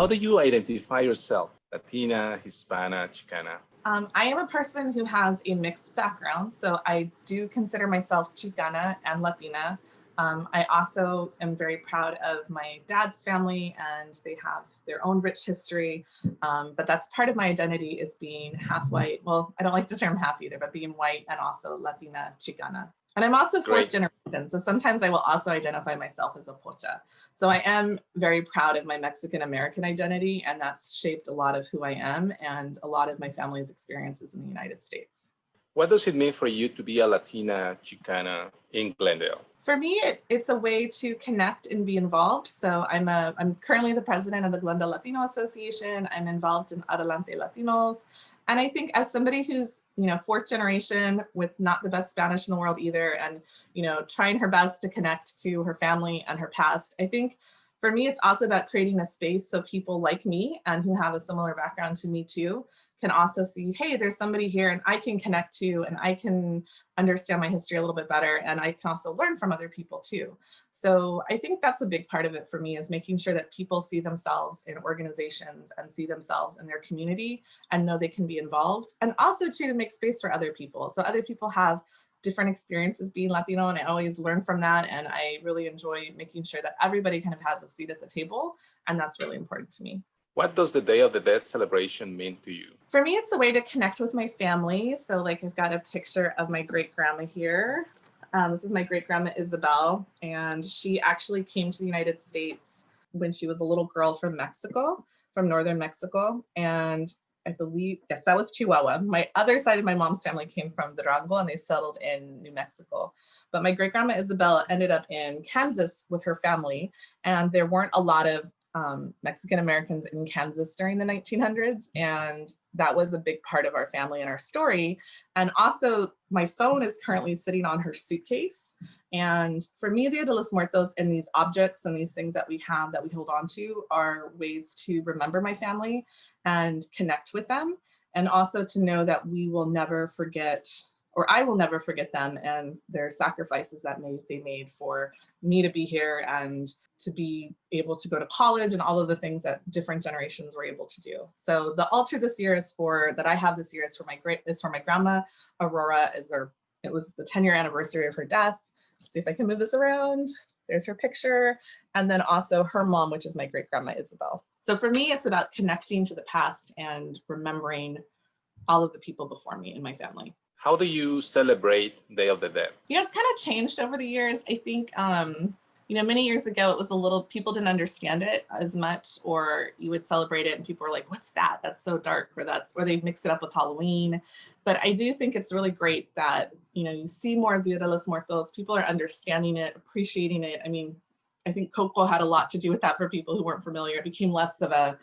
How do you identify yourself? Latina, Hispana, Chicana? I am a person who has a mixed background, so I do consider myself Chicana and Latina. I also am very proud of my dad's family, and they have their own rich history, but that's part of my identity is being half white. Well, I don't like the term half either, but being white and also Latina, Chicana. And I'm also fourth generation, so sometimes I will also identify myself as a pocha. So I am very proud of my Mexican-American identity, and that's shaped a lot of who I am and a lot of my family's experiences in the United States. What does it mean for you to be a Latina, Chicana in Glendale? For me, it's a way to connect and be involved. So I'm currently the president of the Glendale Latino Association. I'm involved in Adelante Latinos. And I think as somebody who's, fourth generation with not the best Spanish in the world either, and, trying her best to connect to her family and her past, I think for me, it's also about creating a space so people like me and who have a similar background to me too can also see, hey, there's somebody here and I can connect to, and I can understand my history a little bit better, and I can also learn from other people too. So I think that's a big part of it for me, is making sure that people see themselves in organizations and see themselves in their community and know they can be involved, and also to make space for other people. So other people have different experiences being Latino, and I always learn from that. And I really enjoy making sure that everybody kind of has a seat at the table. And that's really important to me. What does the Day of the Dead celebration mean to you? For me, it's a way to connect with my family. So like I've got a picture of my great grandma here. This is my great grandma Isabel, and she actually came to the United States when she was a little girl from Mexico, from northern Mexico. And I believe, yes, that was Chihuahua. My other side of my mom's family came from Durango, and they settled in New Mexico. But my great grandma Isabel ended up in Kansas with her family, and there weren't a lot of Mexican Americans in Kansas during the 1900s. And that was a big part of our family and our story. And also my phone is currently sitting on her suitcase. And for me, Dia de los Muertos and these objects and these things that we have that we hold on to are ways to remember my family and connect with them. And also to know that we will never forget, or I will never forget them and their sacrifices that they made for me to be here and to be able to go to college and all of the things that different generations were able to do. So the altar this year is for my grandma Aurora. It was the 10-year anniversary of her death. Let's see if I can move this around. There's her picture. And then also her mom, which is my great grandma Isabel. So for me, it's about connecting to the past and remembering all of the people before me in my family. How do you celebrate Day of the Dead? It's kind of changed over the years. I think, many years ago, it was people didn't understand it as much, or you would celebrate it and people were like, what's that? That's so dark, or they mix it up with Halloween. But I do think it's really great that, you see more of Dia de los Muertos. People are understanding it, appreciating it. I mean, I think Coco had a lot to do with that for people who weren't familiar. It became less of a,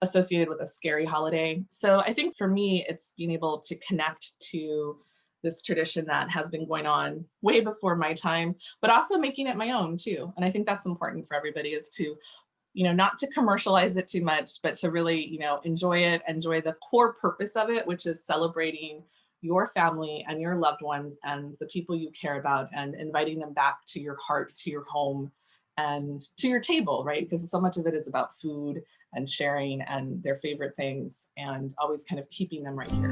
associated with a scary holiday. So I think for me, it's being able to connect to this tradition that has been going on way before my time, but also making it my own too. And I think that's important for everybody, is to, not to commercialize it too much, but to really, enjoy it, enjoy the core purpose of it, which is celebrating your family and your loved ones and the people you care about, and inviting them back to your heart, to your home, and to your table, right? Because so much of it is about food and sharing and their favorite things, and always kind of keeping them right here.